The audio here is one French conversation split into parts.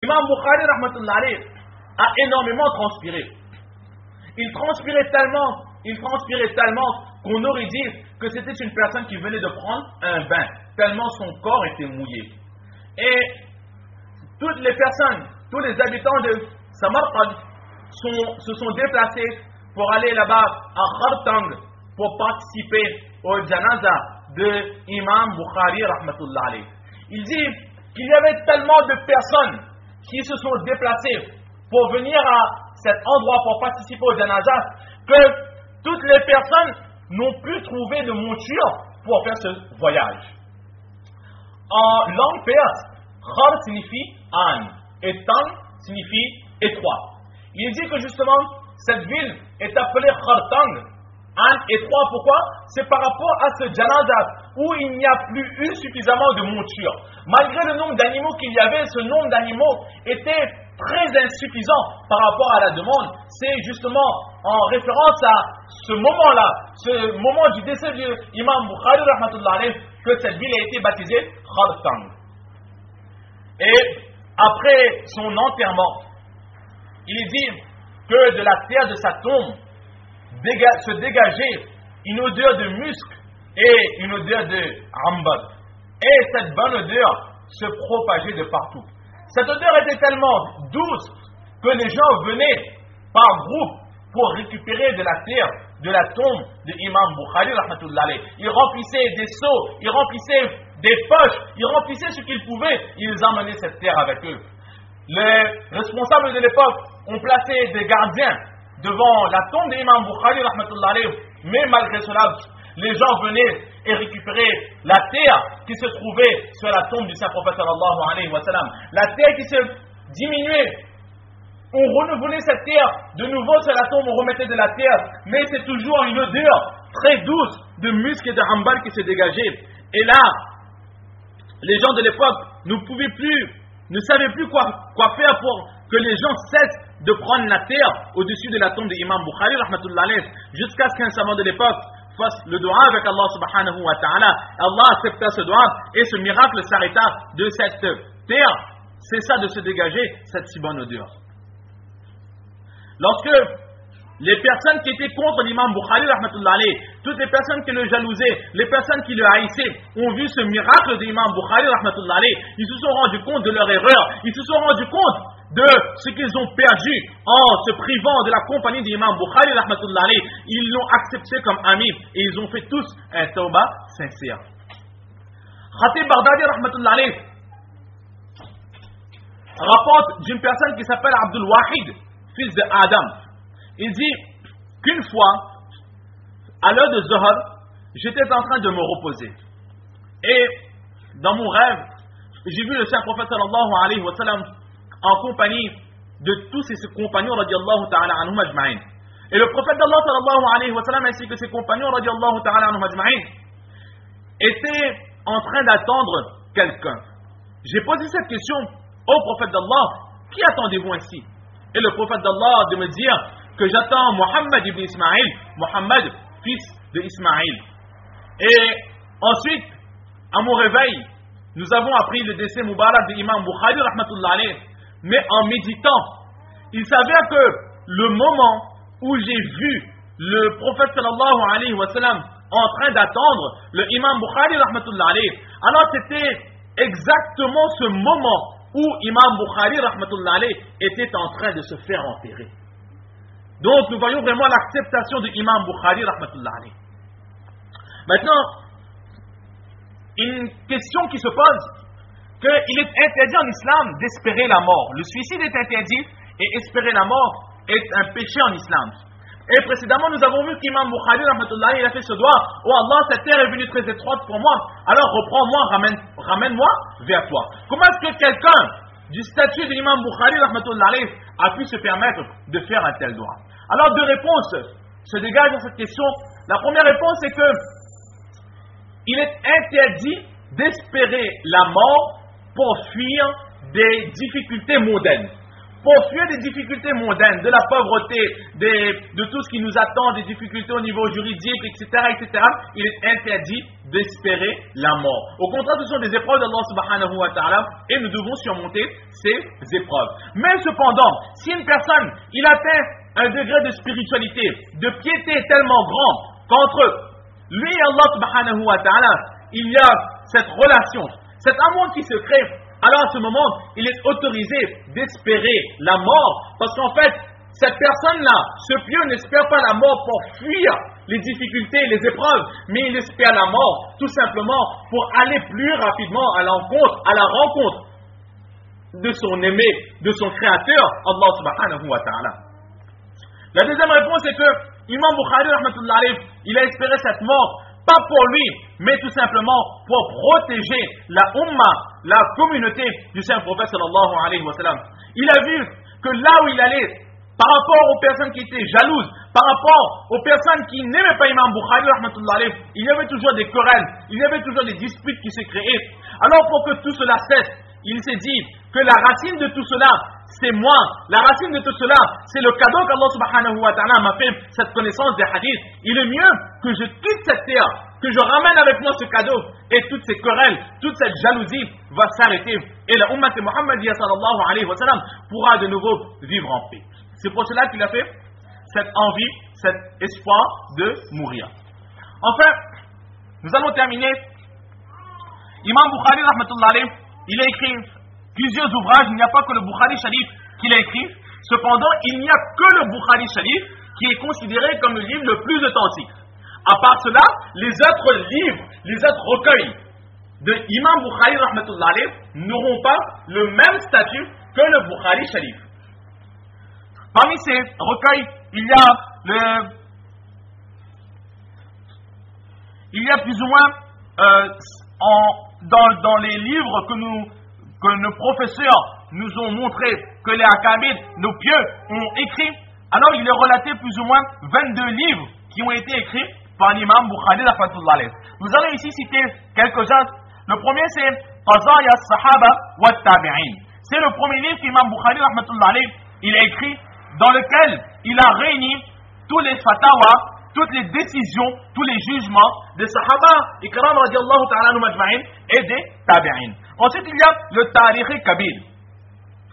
Imam Bukhari rahmatullah alayh a énormément transpiré. Il transpirait tellement qu'on aurait dit que c'était une personne qui venait de prendre un bain, tellement son corps était mouillé. Et toutes les personnes, tous les habitants de Samarqand se sont déplacés pour aller là-bas à Khartang pour participer au janaza de Imam Bukhari rahmatullah alayh. Il dit qu'il y avait tellement de personnes qui se sont déplacées pour venir à cet endroit pour participer au janaza que toutes les personnes n'ont pu trouver de monture pour faire ce voyage. En langue perse, Khar signifie âne et Tang signifie étroit. Il dit que justement cette ville est appelée Khartang, âne étroit. Pourquoi? C'est par rapport à ce janaza où il n'y a plus eu suffisamment de monture. Malgré le nombre d'animaux qu'il y avait, ce nombre d'animaux était très insuffisant par rapport à la demande. C'est justement en référence à ce moment-là, ce moment du décès de l'imam Bukhari rahmatullah alayh, que cette ville a été baptisée Khartang. Et après son enterrement, il dit que de la terre de sa tombe se dégageait une odeur de musc et une odeur de ambar. Et cette bonne odeur se propageait de partout. Cette odeur était tellement douce que les gens venaient par groupe pour récupérer de la terre de la tombe de Imam Bukhari rahmatullah alayh. Ils remplissaient des seaux, ils remplissaient des poches, ils remplissaient ce qu'ils pouvaient, ils emmenaient cette terre avec eux. Les responsables de l'époque ont placé des gardiens devant la tombe d'Imam Bukhari rahmatullah alayh, mais malgré cela, les gens venaient et récupéraient la terre qui se trouvait sur la tombe du Saint-Prophète sallallahu alayhi wa sallam. La terre qui se diminuait, on renouvelait cette terre, de nouveau sur la tombe on remettait de la terre, mais c'est toujours une odeur très douce de musc et de ambar qui se dégageait. Et là, les gens de l'époque ne savaient plus quoi faire pour que les gens cessent de prendre la terre au-dessus de la tombe de Imam Bukhari rahmatullah alayh, jusqu'à ce qu'un savant de l'époque fasse le dua avec Allah subhanahu wa ta'ala. Allah accepta ce dua et ce miracle s'arrêta de cette terre, cessa de se dégager cette si bonne odeur. Lorsque les personnes qui étaient contre l'imam Bukhari rahmatullah alayh, toutes les personnes qui le jalousaient, les personnes qui le haïssaient, ont vu ce miracle de l'imam Bukhari rahmatullah alayh, ils se sont rendus compte de leur erreur, ils se sont rendus compte de ce qu'ils ont perdu en se privant de la compagnie de l'imam Bukhari rahmatullah alayh. Ils l'ont accepté comme ami et ils ont fait tous un tawbah sincère. Khatib Baghdadi rahmatullah alayh rapporte d'une personne qui s'appelle Abdul Wahid, fils de Adam. Il dit qu'une fois, à l'heure de Zohar, j'étais en train de me reposer. Et dans mon rêve, j'ai vu le Saint-Prophète sallallahu alayhi wa sallam en compagnie de tous ses compagnons radiallahu ta'ala anhum ajma'in. Et le prophète d'Allah sallallahu alayhi wa sallam ainsi que ses compagnons radiallahu ta'ala anhum ajma'in étaient en train d'attendre quelqu'un. J'ai posé cette question au prophète d'Allah: qui attendez-vous ainsi? Et le prophète d'Allah de me dire que j'attends Mohammed ibn Ismaïl, Mohammed, fils de Ismaïl. Et ensuite, à mon réveil, nous avons appris le décès Moubarak de l'imam Bukhari rahmatullah alayh. Mais en méditant, il s'avère que le moment où j'ai vu le prophète sallallahu alayhi wa sallam en train d'attendre le imam Bukhari rahmatullah alayh, alors c'était exactement ce moment où imam Bukhari rahmatullah alayh était en train de se faire enterrer. Donc nous voyons vraiment l'acceptation de imam Bukhari rahmatullah alayh. Maintenant, une question qui se pose, qu'il est interdit en islam d'espérer la mort. Le suicide est interdit et espérer la mort est un péché en islam. Et précédemment, nous avons vu qu'imam Bukhari rahmatullah alayh, il a fait ce doigt: oh Allah, cette terre est venue très étroite pour moi, alors reprends-moi, ramène-moi vers toi. Comment est-ce que quelqu'un du statut de l'imam Bukhari rahmatullah alayh a pu se permettre de faire un tel doigt? Alors deux réponses se dégagent dans cette question. La première réponse est que il est interdit d'espérer la mort pour fuir des difficultés mondaines, pour fuir des difficultés mondaines, de la pauvreté, de tout ce qui nous attend, des difficultés au niveau juridique, etc., il est interdit d'espérer la mort. Au contraire, ce sont des épreuves d'Allah subhanahu wa ta'ala et nous devons surmonter ces épreuves. Mais cependant, si une personne, il atteint un degré de spiritualité, de piété tellement grand qu'entre lui et Allah subhanahu wa ta'ala, il y a cette relation, cet amour qui se crée, alors à ce moment, il est autorisé d'espérer la mort, parce qu'en fait, cette personne-là, ce pieux n'espère pas la mort pour fuir les difficultés, les épreuves, mais il espère la mort tout simplement pour aller plus rapidement à la rencontre de son aimé, de son créateur, Allah subhanahu wa ta'ala. La deuxième réponse est que Imam Bukhari, rahmatullah alayh, il a espéré cette mort, pas pour lui, mais tout simplement pour protéger la umma, la communauté du saint prophète sallallahu alayhi wa sallam. Il a vu que là où il allait, par rapport aux personnes qui étaient jalouses, par rapport aux personnes qui n'aimaient pas Imam Bukhari, rahmatullah alayh, il y avait toujours des querelles, il y avait toujours des disputes qui se créaient. Alors pour que tout cela cesse, il s'est dit que la racine de tout cela, c'est moi. La racine de tout cela, c'est le cadeau qu'Allah subhanahu wa ta'ala m'a fait, cette connaissance des hadiths. Il est mieux que je quitte cette terre, que je ramène avec moi ce cadeau, et toutes ces querelles, toute cette jalousie va s'arrêter. Et la ummat Muhammadiyya sallallahu alayhi wa sallam pourra de nouveau vivre en paix. C'est pour cela qu'il a fait cette envie, cet espoir de mourir. Enfin, nous allons terminer. Imam Bukhari, rahmatullah alayh, il a écrit plusieurs ouvrages. Il n'y a pas que le Bukhari Sharif qu'il a écrit. Cependant, il n'y a que le Bukhari Sharif qui est considéré comme le livre le plus authentique. À part cela, les autres livres, les autres recueils de Imam Bukhari, rahmatullah alayh, n'auront pas le même statut que le Bukhari Sharif. Parmi ces recueils, il y a plus ou moins dans les livres que nos professeurs nous ont montré, que les Akabid, nos pieux, ont écrit. Alors il est relaté plus ou moins 22 livres qui ont été écrits par l'imam Bukhari rahmatullah alayh. Nous allons ici citer quelques-uns. Le premier c'est Qazaya Sahaba wa Tabi'in. C'est le premier livre qu'imam Bukhari rahmatullah alayh, il a écrit, dans lequel il a réuni tous les fatawas, toutes les décisions, tous les jugements des Sahaba, Ikram radiallahu ta'ala anhum ajma'in, et des Tabi'in. Ensuite, il y a le Tarikh Kabir,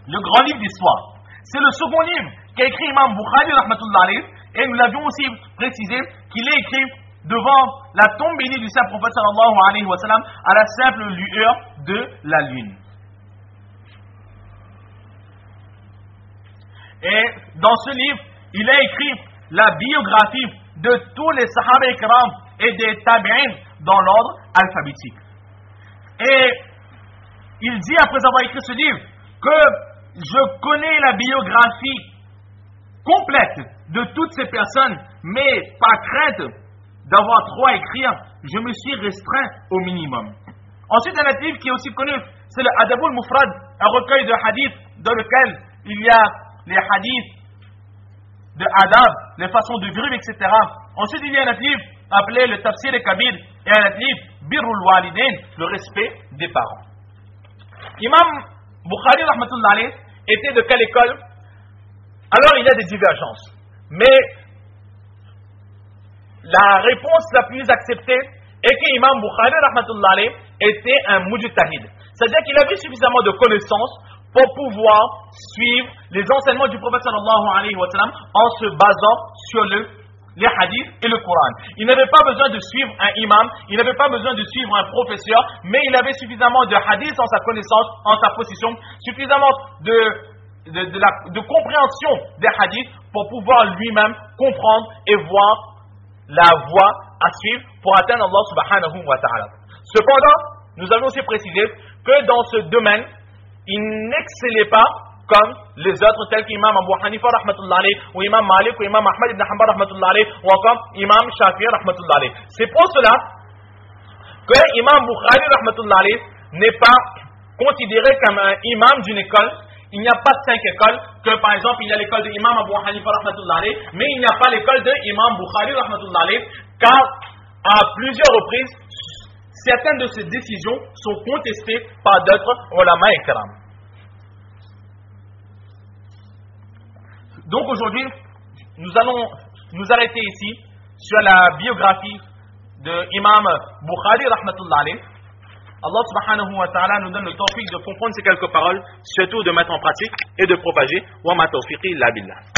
le grand livre d'histoire. C'est le second livre qu'a écrit Imam Bukhari rahmatullah alayh, et nous l'avions aussi précisé qu'il est écrit devant la tombe bénie du saint prophète sallallahu alayhi wa sallam à la simple lueur de la lune. Et dans ce livre, il a écrit la biographie de tous les Sahaba Ikram et des Tabi'in dans l'ordre alphabétique. Et il dit, après avoir écrit ce livre, que je connais la biographie complète de toutes ces personnes, mais par crainte d'avoir trop à écrire, je me suis restreint au minimum. Ensuite, un autre livre qui est aussi connu, c'est le Adabul Mufrad, un recueil de hadiths dans lequel il y a les hadiths de adab, les façons de vivre, etc. Ensuite, il y a un autre livre appelé le Tafsir Kabir et un autre livre, Birrul Walidain, le respect des parents. Imam Bukhari rahmatullah alayh était de quelle école? Alors il y a des divergences, mais la réponse la plus acceptée est qu'Imam Bukhari rahmatullah alayh était un mujtahid, c'est-à-dire qu'il avait suffisamment de connaissances pour pouvoir suivre les enseignements du prophète sallallahu alayhi wa sallam en se basant sur les hadiths et le Coran. Il n'avait pas besoin de suivre un imam, il n'avait pas besoin de suivre un professeur, mais il avait suffisamment de hadiths en sa connaissance, en sa position, suffisamment de compréhension des hadiths pour pouvoir lui-même comprendre et voir la voie à suivre pour atteindre Allah subhanahu wa ta'ala. Cependant, nous avons aussi précisé que dans ce domaine, il n'excellait pas comme les autres, tels qu'Imam Abu Hanifa rahmatullah alayh, ou Imam Malik, ou Imam Ahmad ibn Hanbal rahmatullah alayh, ou encore Imam Shafi'i rahmatullah alayh. C'est pour cela que Imam Bukhari rahmatullah alayh n'est pas considéré comme un imam d'une école. Il n'y a pas 5 écoles, que par exemple il y a l'école de Imam Abu Hanifa rahmatullah alayh, mais il n'y a pas l'école de Imam Bukhari rahmatullah alayh, car à plusieurs reprises, certaines de ces décisions sont contestées par d'autres ulama ikram. Donc aujourd'hui, nous allons nous arrêter ici sur la biographie de Imam Bukhari rahmatullah alayh. Allah subhanahu wa ta'ala nous donne le tawfiq de comprendre ces quelques paroles, surtout de mettre en pratique et de propager. Wa ma tawfiqi illa billah.